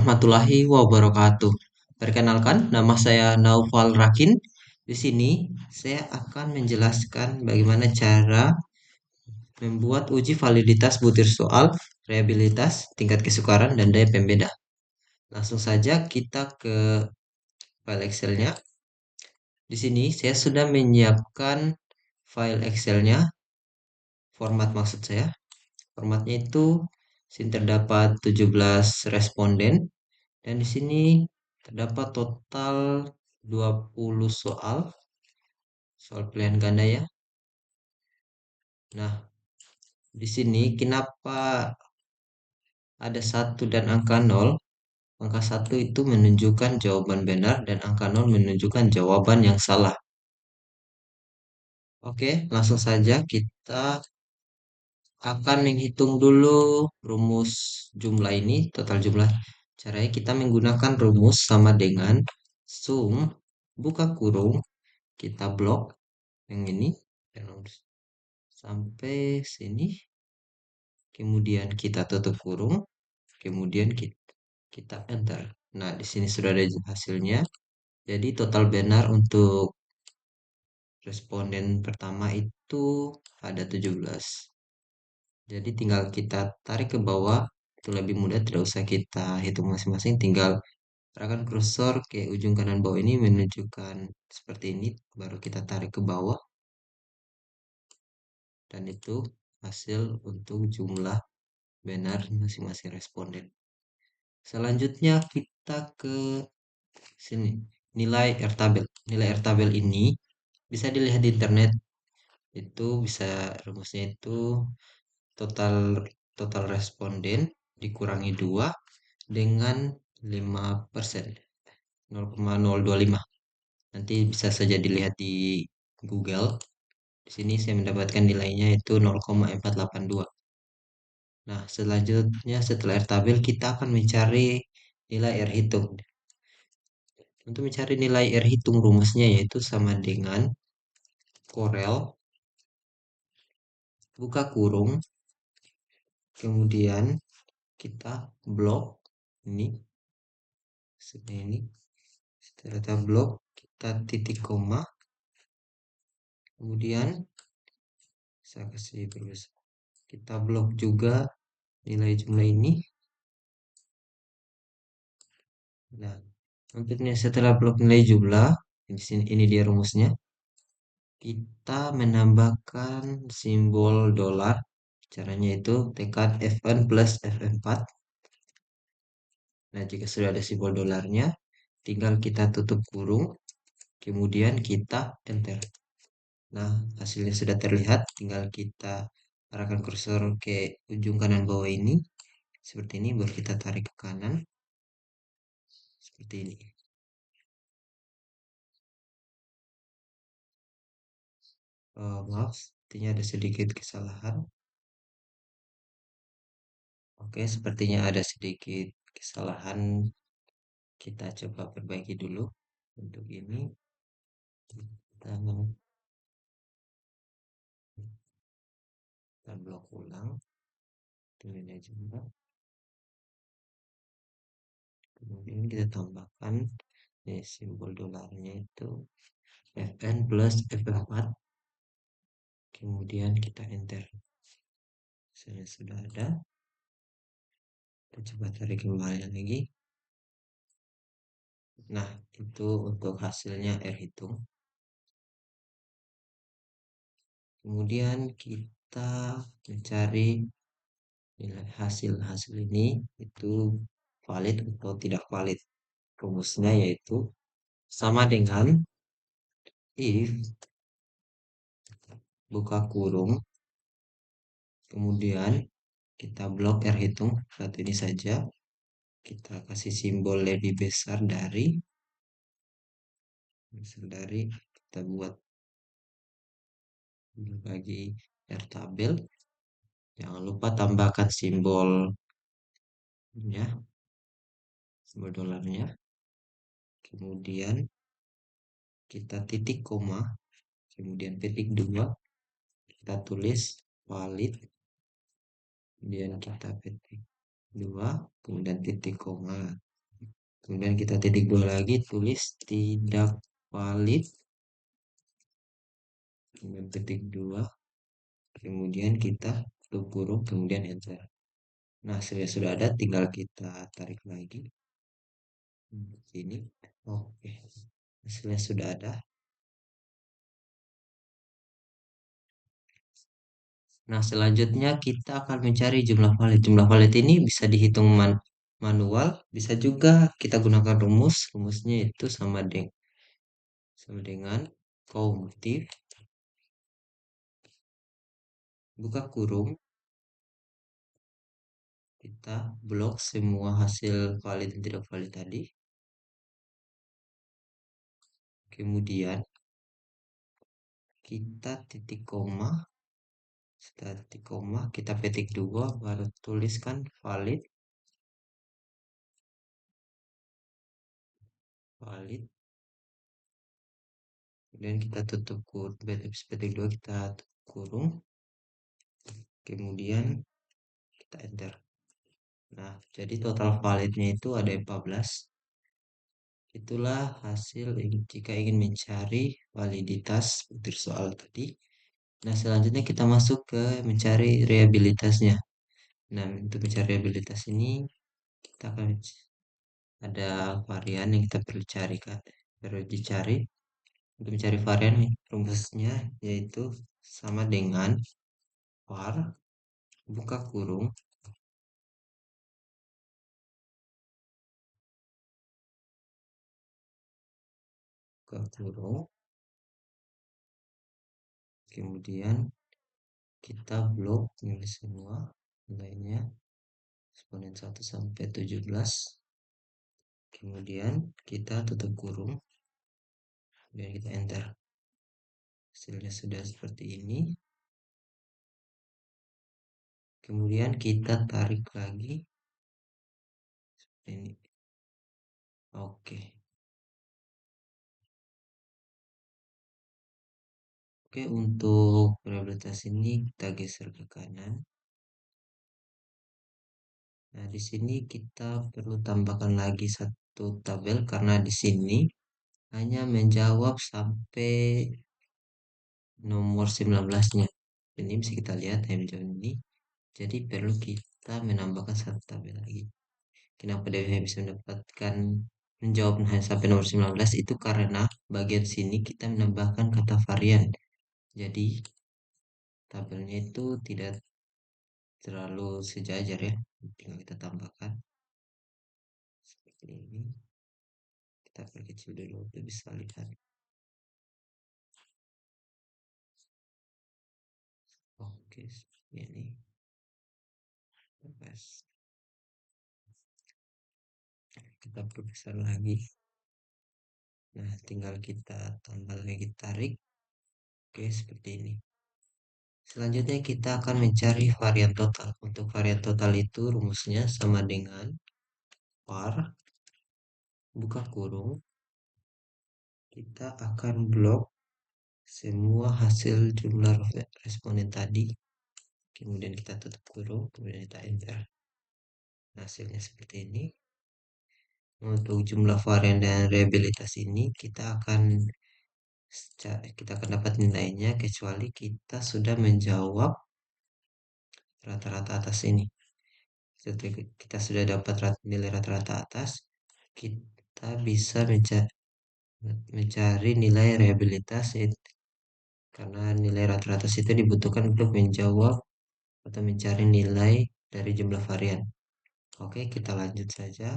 Warahmatullahi wabarakatuh. Perkenalkan, nama saya Naufal Rakin. Di sini saya akan menjelaskan bagaimana cara membuat uji validitas butir soal, reliabilitas, tingkat kesukaran, dan daya pembeda. Langsung saja kita ke file Excel-nya. Di sini saya sudah menyiapkan file Excel-nya, format maksud saya. Formatnya itu terdapat 17 responden. Dan di sini terdapat total 20 soal pilihan ganda ya. Nah, di sini kenapa ada satu dan angka 0? Angka satu itu menunjukkan jawaban benar dan angka 0 menunjukkan jawaban yang salah. Oke, langsung saja kita akan menghitung dulu rumus jumlah ini, total jumlah. Caranya kita menggunakan rumus sama dengan sum buka kurung, kita blok yang ini sampai sini, kemudian kita tutup kurung, kemudian kita enter. Nah, di sini sudah ada hasilnya. Jadi total benar untuk responden pertama itu ada 17. Jadi tinggal kita tarik ke bawah, itu lebih mudah, tidak usah kita hitung masing-masing, tinggal arahkan kursor ke ujung kanan bawah ini menunjukkan seperti ini, baru kita tarik ke bawah. Dan itu hasil untuk jumlah benar masing-masing responden. Selanjutnya kita ke sini, nilai R-tabel. Nilai R-tabel ini bisa dilihat di internet. Itu bisa rumusnya itu total total responden dikurangi 2 dengan 5%, 0,025. Nanti bisa saja dilihat di Google. Di sini saya mendapatkan nilainya itu 0,482. Nah, selanjutnya setelah R tabel kita akan mencari nilai R hitung. Untuk mencari nilai R hitung rumusnya yaitu sama dengan Corel buka kurung, kemudian kita blok ini seperti ini. Setelah kita blok, kita titik koma, kemudian saya kasih perbesar. Kita blok juga nilai jumlah ini. Nah, untuknya setelah blok nilai jumlah, ini dia rumusnya. Kita menambahkan simbol dolar. Caranya itu tekan F1 plus F4. Nah, jika sudah ada simbol dolarnya, tinggal kita tutup kurung, kemudian kita enter. Nah, hasilnya sudah terlihat, tinggal kita arahkan kursor ke ujung kanan bawah ini, seperti ini, baru kita tarik ke kanan, seperti ini. Maaf, sepertinya ada sedikit kesalahan. Oke, sepertinya ada sedikit kesalahan. Kita coba perbaiki dulu. Untuk ini, kita blok ulang. Nilai jumlah. Kemudian kita tambahkan simbol dolarnya itu Fn plus F4. Kemudian kita enter. Hasilnya sudah ada. Kita coba tarik kembali lagi. Nah, itu untuk hasilnya R hitung. Kemudian kita mencari nilai hasil ini itu valid atau tidak valid. Rumusnya yaitu sama dengan if buka kurung, kemudian kita blok R hitung saat ini saja, kita kasih simbol lebih besar dari kita buat bagi R tabel, jangan lupa tambahkan simbol dolarnya, kemudian kita titik koma, kemudian petik 2, kita tulis valid, kemudian kita petik 2, kemudian titik koma. kemudian kita titik dua lagi, tulis tidak valid, kemudian titik dua, kemudian kita tutup kurung, kemudian enter. Nah, sudah ada, tinggal kita tarik lagi sini. Oke, hasilnya sudah ada. Nah, selanjutnya kita akan mencari jumlah valid. Jumlah valid ini bisa dihitung manual, bisa juga kita gunakan rumus. Rumusnya itu sama dengan countif, buka kurung, kita blok semua hasil valid dan tidak valid tadi. Kemudian kita titik koma, setelah titik koma kita petik dua, baru tuliskan valid, valid. Kemudian kita tutup kurung, petik dua kita tutup kurung, kemudian kita enter. Nah, jadi total validnya itu ada 14. Itulah hasil jika ingin mencari validitas butir soal tadi. Nah, selanjutnya kita masuk ke mencari reliabilitasnya. Nah, untuk mencari reliabilitas ini kita akan ada varian yang kita perlu cari, Kak. Perlu dicari. Untuk mencari varian rumusnya yaitu sama dengan var buka kurung kemudian kita blok ini semua nilainya eksponen 1 sampai 17, kemudian kita tutup kurung dan kita enter. Hasilnya sudah seperti ini, kemudian kita tarik lagi seperti ini. Oke. Oke, untuk probabilitas ini kita geser ke kanan. Nah, di sini kita perlu tambahkan lagi satu tabel karena di sini hanya menjawab sampai nomor 19-nya. Ini bisa kita lihat yang menjawab ini. Jadi perlu kita menambahkan satu tabel lagi. Kenapa dia bisa mendapatkan menjawab hanya sampai nomor 19 itu karena bagian sini kita menambahkan kata varian. Jadi tabelnya itu tidak terlalu sejajar ya. Tinggal kita tambahkan seperti ini. Kita perkecil dulu untuk bisa lihat. Oke, seperti ini. Terus kita perbesar lagi. Nah, tinggal kita tambah lagi, tarik. Oke, seperti ini. Selanjutnya kita akan mencari varian total. Untuk varian total itu rumusnya sama dengan var buka kurung, kita akan blok semua hasil jumlah responden tadi, kemudian kita tutup kurung, kemudian kita enter. Nah, hasilnya seperti ini. Untuk jumlah varian dan reliabilitas ini kita akan dapat nilainya kecuali kita sudah menjawab rata-rata atas ini. Setelah kita sudah dapat nilai rata-rata atas, kita bisa mencari nilai reliabilitas karena nilai rata-rata itu dibutuhkan untuk menjawab atau mencari nilai dari jumlah varian. Oke, kita lanjut saja.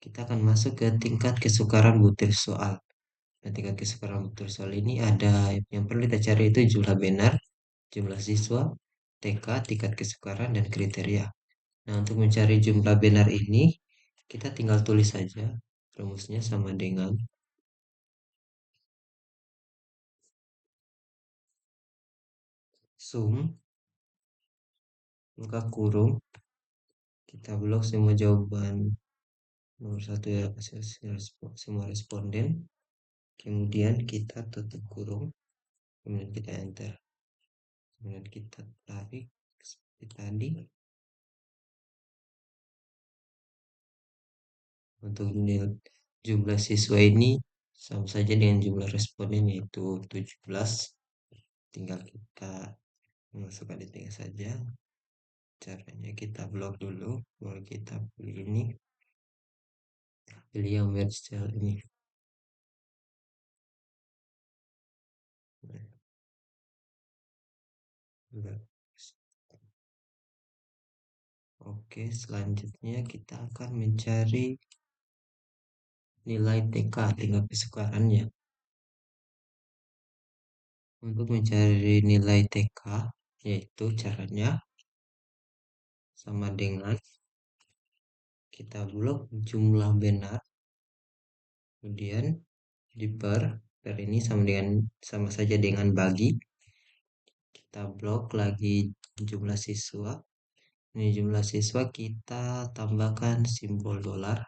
Kita akan masuk ke tingkat kesukaran butir soal. Nah, tingkat kesukaran butir soal ini ada yang perlu kita cari itu jumlah benar, jumlah siswa, TK, tingkat kesukaran, dan kriteria. Nah, untuk mencari jumlah benar ini, kita tinggal tulis saja. Rumusnya sama dengan sum, buka kurung, kita blok semua jawaban nomor satu ya, semua responden. Kemudian kita tutup kurung, kemudian kita enter. Kemudian kita tarik seperti tadi. Untuk jumlah siswa ini sama saja dengan jumlah responden yaitu 17. Tinggal kita masukkan di tengah saja. Caranya kita blok dulu. Baru kita pilih ini. Pilih yang merge cell ini. Oke, selanjutnya kita akan mencari nilai TK, tingkat kesukarannya. Untuk mencari nilai TK, yaitu caranya sama dengan kita blok jumlah benar, kemudian per ini sama saja dengan bagi. Kita blok lagi jumlah siswa. Ini jumlah siswa kita tambahkan simbol dolar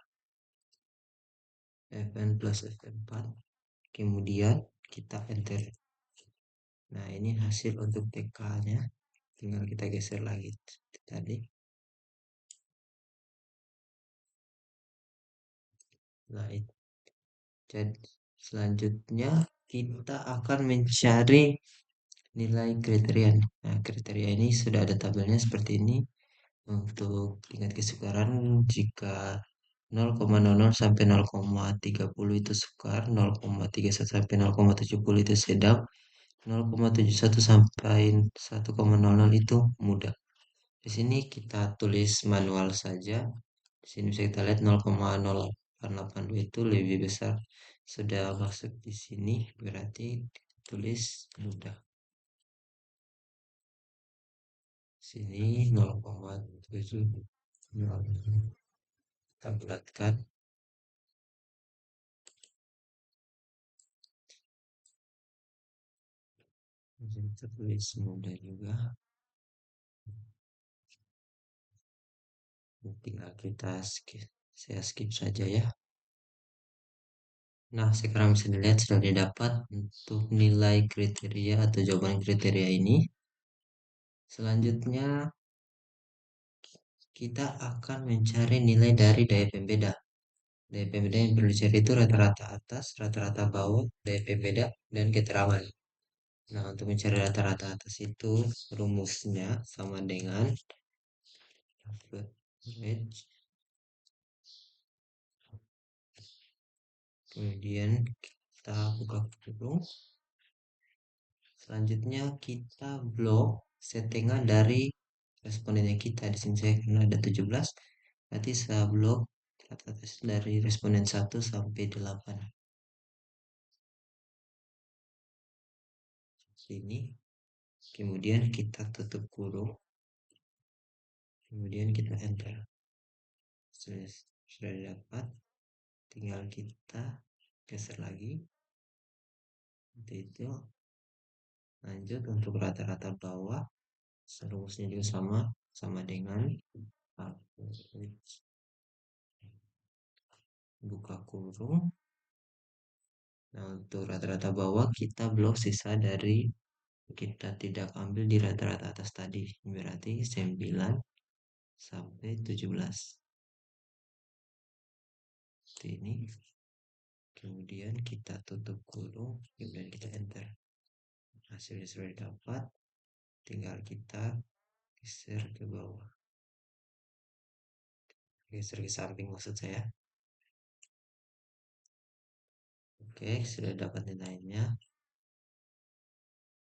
Fn plus Fn4. Kemudian kita enter. Nah, ini hasil untuk TK-nya. Tinggal kita geser lagi tadi. Nah, itu. Jadi, selanjutnya kita akan mencari nilai kriteria. Nah, kriteria ini sudah ada tabelnya seperti ini. Untuk tingkat kesukaran jika 0,00 sampai 0,30 itu sukar, 0,31 sampai 0,70 itu sedang, 0,71 sampai 1,00 itu mudah. Di sini kita tulis manual saja. Di sini bisa kita lihat 0,0882 itu lebih besar. Sudah masuk di sini berarti tulis mudah. Sini 0,7. Kita bulatkan. Kita tulis mudah juga. Tinggal kita skip. Saya skip saja ya. Nah, sekarang bisa dilihat sudah didapat untuk nilai kriteria atau jawaban kriteria ini. Selanjutnya, kita akan mencari nilai dari daya pembeda. Daya pembeda yang perlu dicari itu rata-rata atas, rata-rata bawah, daya pembeda, dan keterangan. Nah, untuk mencari rata-rata atas itu rumusnya sama dengan average. Kemudian kita buka kurung. Selanjutnya kita blok setengah dari respondennya kita. Di sini saya karena ada 17, berarti saya blok rata-rata dari responden 1 sampai 8. Sini. Kemudian kita tutup kurung. Kemudian kita enter. Sudah dapat. Tinggal kita geser lagi. Seperti itu. Lanjut untuk rata-rata bawah. Rumusnya juga sama dengan buka kurung. Nah, untuk rata-rata bawah kita blok sisa dari kita tidak ambil di rata-rata atas tadi. Berarti 9 sampai 17. Seperti ini. Kemudian kita tutup kurung, kemudian kita enter. Hasilnya sudah dapat. Tinggal kita geser ke bawah. Geser ke samping maksud saya. Oke, sudah dapat nilainya.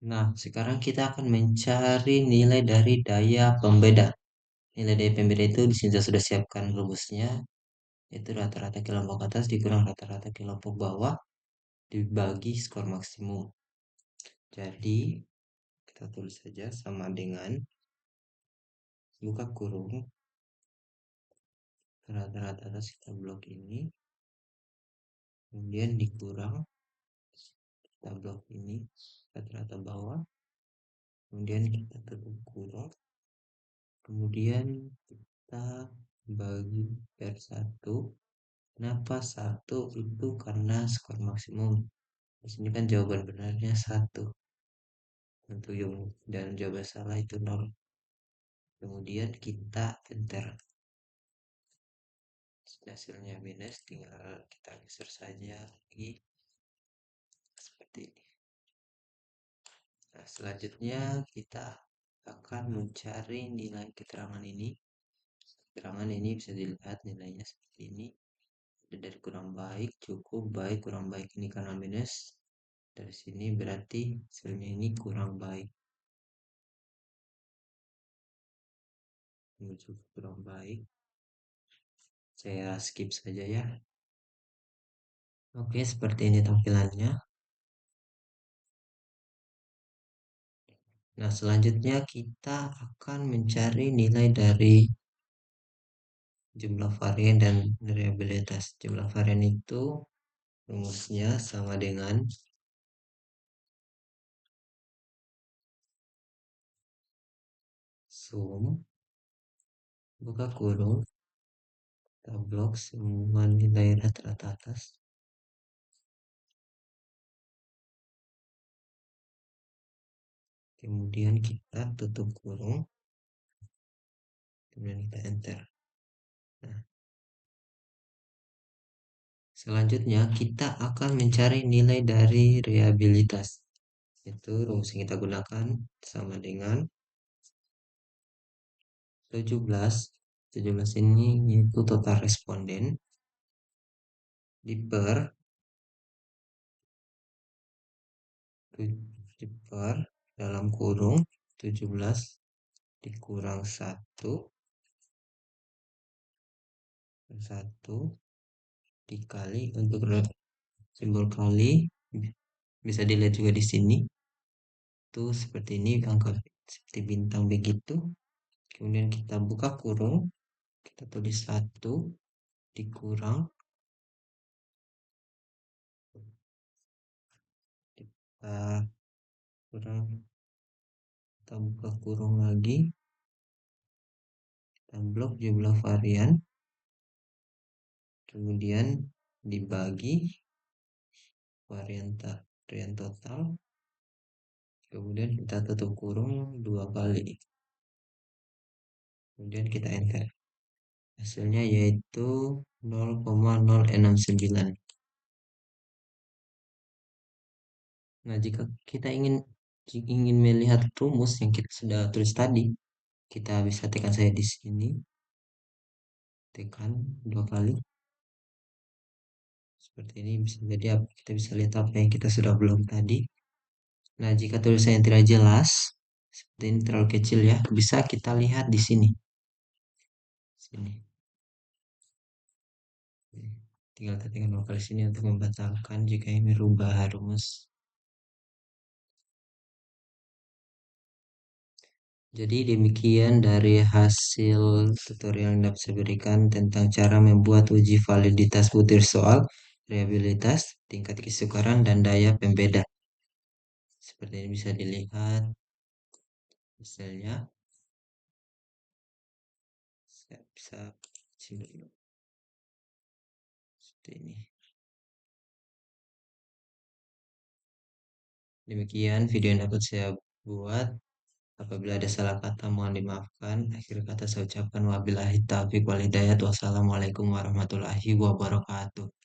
Nah, sekarang kita akan mencari nilai dari daya pembeda. Nilai daya pembeda itu di sini saya sudah siapkan rumusnya. Itu rata-rata kelompok atas dikurang rata-rata kelompok bawah dibagi skor maksimum. Jadi, kita tulis saja sama dengan buka kurung rata-rata atas kita blok ini. Kemudian dikurang kita blok ini rata-rata bawah. Kemudian kita tutup kurung. Kemudian kita bagi per 1. Kenapa 1 itu karena skor maksimum. Di sini kan jawaban benarnya 1. Untuk yang dan jawaban salah itu 0. Kemudian kita enter. hasilnya minus, tinggal kita geser saja lagi seperti ini. Nah, selanjutnya kita akan mencari nilai keterangan ini. Keterangan ini bisa dilihat nilainya seperti ini. Ada dari kurang baik, cukup baik, kurang baik ini karena minus. Dari sini berarti hasilnya ini kurang baik. Ini juga kurang baik. Saya skip saja ya. Oke, seperti ini tampilannya. Nah, selanjutnya kita akan mencari nilai dari jumlah varian dan variabilitas. Jumlah varian itu rumusnya sama dengan sum buka kurung blok semua nilai rata-rata atas kemudian kita tutup kurung kemudian kita enter. Nah, selanjutnya kita akan mencari nilai dari reliabilitas. Itu rumus yang kita gunakan sama dengan 17. 17 ini yaitu total responden diper diper dalam kurung 17 dikurang 1 dikali untuk simbol kali bisa dilihat juga di sini tuh seperti ini angka seperti bintang begitu. Kemudian kita buka kurung, kita tulis 1 dikurang kita kurang kita buka kurung lagi, kita blok jumlah varian, kemudian dibagi varian total, kemudian kita tutup kurung 2 kali, kemudian kita enter. Hasilnya yaitu 0,069. Nah, jika kita ingin melihat rumus yang kita sudah tulis tadi, kita bisa tekan saya di sini, tekan 2 kali. Seperti ini bisa jadi kita bisa lihat apa yang kita sudah belum tadi. Nah, jika tulisan yang tidak jelas, seperti ini terlalu kecil ya, bisa kita lihat di sini. Sini. Tinggal tekan 2 kali sini untuk membatalkan jika ingin merubah rumus. Jadi demikian dari hasil tutorial yang dapat saya berikan tentang cara membuat uji validitas butir soal, reliabilitas, tingkat kesukaran, dan daya pembeda. Seperti ini bisa dilihat misalnya. Saya bisa sini dulu. Seperti ini. Demikian video yang dapat saya buat. Apabila ada salah kata mohon dimaafkan. Akhir kata saya ucapkan wabillahi taufiq walhidayah. Wassalamualaikum warahmatullahi wabarakatuh.